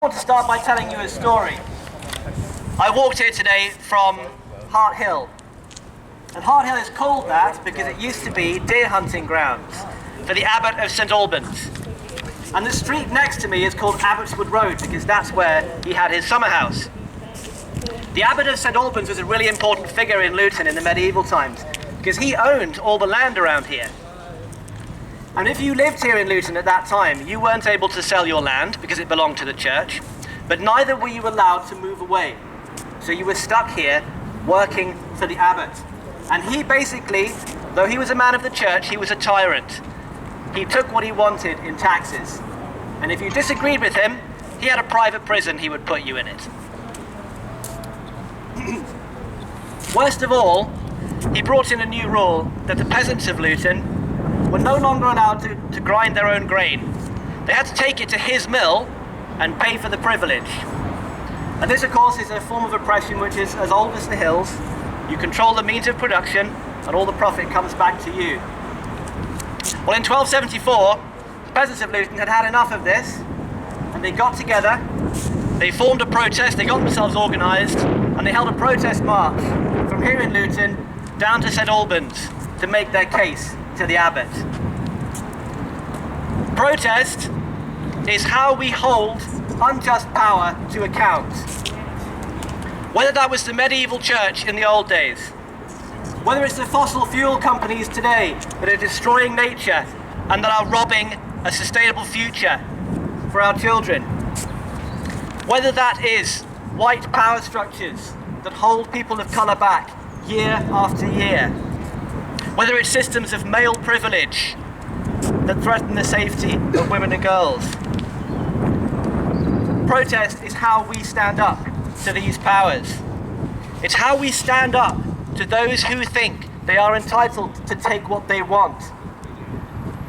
I want to start by telling you a story. I walked here today from Hart Hill. And Hart Hill is called that because it used to be deer hunting grounds for the Abbot of St Albans. And the street next to me is called Abbotswood Road because that's where he had his summer house. The Abbot of St Albans was a really important figure in Luton in the medieval times because he owned all the land around here. And if you lived here in Luton at that time, you weren't able to sell your land because it belonged to the church, but neither were you allowed to move away. So you were stuck here working for the abbot. And he basically, though he was a man of the church, he was a tyrant. He took what he wanted in taxes. And if you disagreed with him, he had a private prison, he would put you in it. Worst of all, he brought in a new rule that the peasants of Luton were no longer allowed to grind their own grain. They had to take it to his mill and pay for the privilege. And this, of course, is a form of oppression which is as old as the hills. You control the means of production and all the profit comes back to you. Well, in 1274, the peasants of Luton had enough of this and they got together, they formed a protest, they got themselves organised and they held a protest march from here in Luton down to St Albans to make their case to the abbot. Protest is how we hold unjust power to account. Whether that was the medieval church in the old days, whether it's the fossil fuel companies today that are destroying nature and that are robbing a sustainable future for our children, whether that is white power structures that hold people of colour back year after year, whether it's systems of male privilege that threaten the safety of women and girls. Protest is how we stand up to these powers. It's how we stand up to those who think they are entitled to take what they want.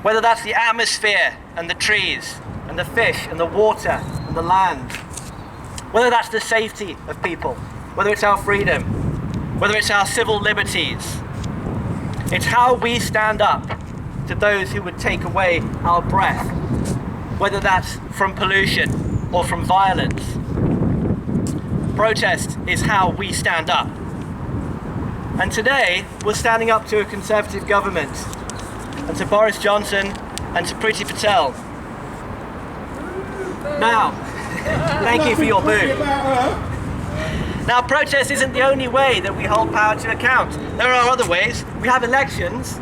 Whether that's the atmosphere and the trees and the fish and the water and the land. Whether that's the safety of people. Whether it's our freedom. Whether it's our civil liberties. It's how we stand up to those who would take away our breath, whether that's from pollution or from violence. Protest is how we stand up. And today, we're standing up to a Conservative government, and to Boris Johnson, and to Priti Patel. Now, thank you for your boo. Now, protest isn't the only way that we hold power to account. There are other ways. We have elections,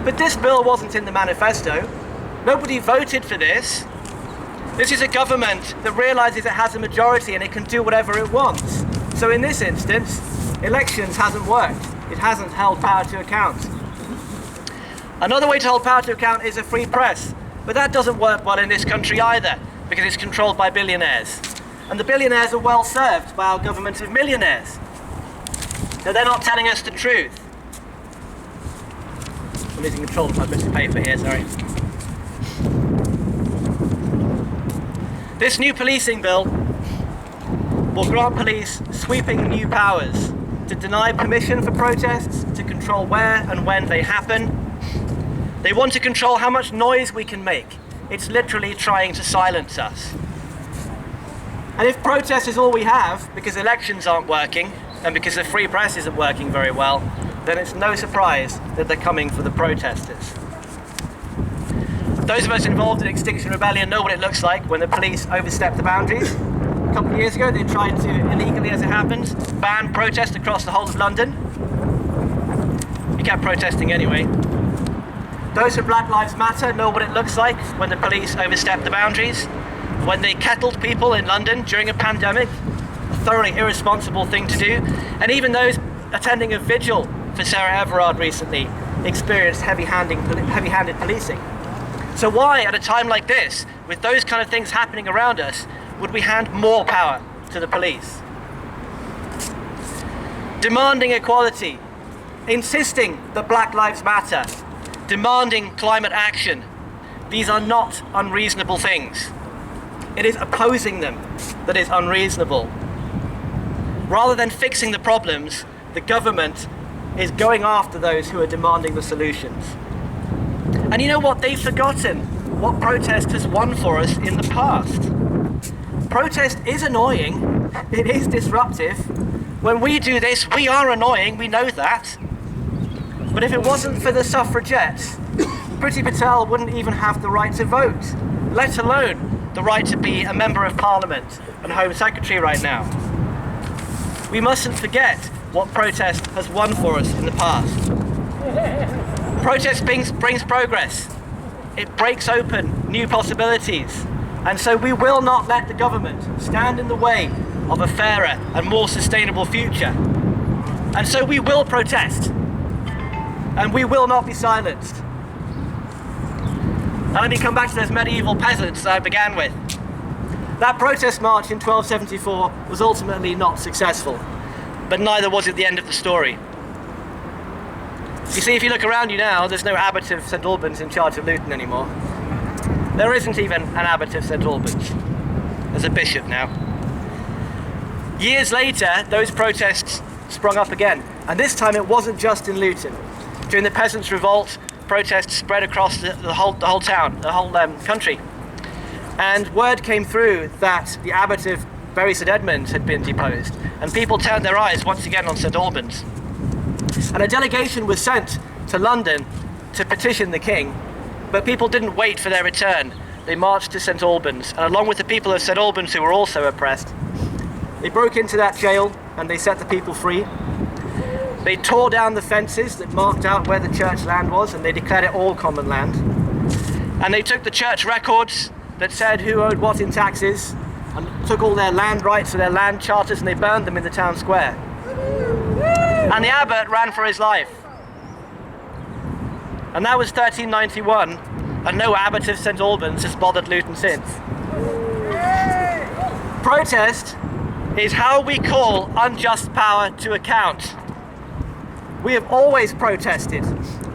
but this bill wasn't in the manifesto. Nobody voted for this. This is a government that realises it has a majority and it can do whatever it wants. So in this instance, elections hasn't worked. It hasn't held power to account. Another way to hold power to account is a free press, but that doesn't work well in this country either, because it's controlled by billionaires. And the billionaires are well served by our government of millionaires. So they're not telling us the truth. I'm losing control of my bits of paper here, sorry. This new policing bill will grant police sweeping new powers to deny permission for protests, to control where and when they happen. They want to control how much noise we can make. It's literally trying to silence us. And if protest is all we have, because elections aren't working, and because the free press isn't working very well, then it's no surprise that they're coming for the protesters. Those of us involved in Extinction Rebellion know what it looks like when the police overstep the boundaries. A couple of years ago, they tried to, illegally as it happens, ban protest across the whole of London. We kept protesting anyway. Those for Black Lives Matter know what it looks like when the police overstep the boundaries. When they kettled people in London during a pandemic, a thoroughly irresponsible thing to do. And even those attending a vigil for Sarah Everard recently experienced heavy-handed policing. So why, at a time like this, with those kind of things happening around us, would we hand more power to the police? Demanding equality, insisting that Black Lives Matter, demanding climate action, these are not unreasonable things. It is opposing them that is unreasonable. Rather than fixing the problems, the government is going after those who are demanding the solutions. And you know what? They've forgotten what protest has won for us in the past. protest is annoying, it is disruptive. When we do this, we are annoying, we know that. But if it wasn't for the suffragettes, Priti Patel wouldn't even have the right to vote, let alone the right to be a member of Parliament and Home Secretary right now. We mustn't forget what protest has won for us in the past. Protest brings progress. It breaks open new possibilities. And so we will not let the government stand in the way of a fairer and more sustainable future. And so we will protest. And we will not be silenced. Now let me come back to those medieval peasants that I began with. That protest march in 1274 was ultimately not successful, but neither was it the end of the story. You see, if you look around you now, there's no abbot of St Albans in charge of Luton anymore. There isn't even an abbot of St Albans. There's a bishop now. Years later, those protests sprung up again, and this time it wasn't just in Luton. During the Peasants' Revolt, protests spread across the whole town, the whole country. And word came through that the abbot of Bury St Edmunds had been deposed, and people turned their eyes once again on St Albans. And a delegation was sent to London to petition the king, but people didn't wait for their return. They marched to St Albans, and along with the people of St Albans who were also oppressed, they broke into that jail and they set the people free. They tore down the fences that marked out where the church land was, and they declared it all common land. And they took the church records that said who owed what in taxes, and took all their land rights and their land charters, and they burned them in the town square. And the abbot ran for his life. And that was 1391, and no abbot of St Albans has bothered Luton since. Protest is how we call unjust power to account. We have always protested,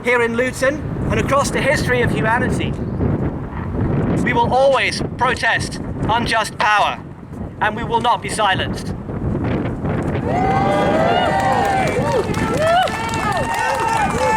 here in Luton and across the history of humanity. We will always protest unjust power, and we will not be silenced.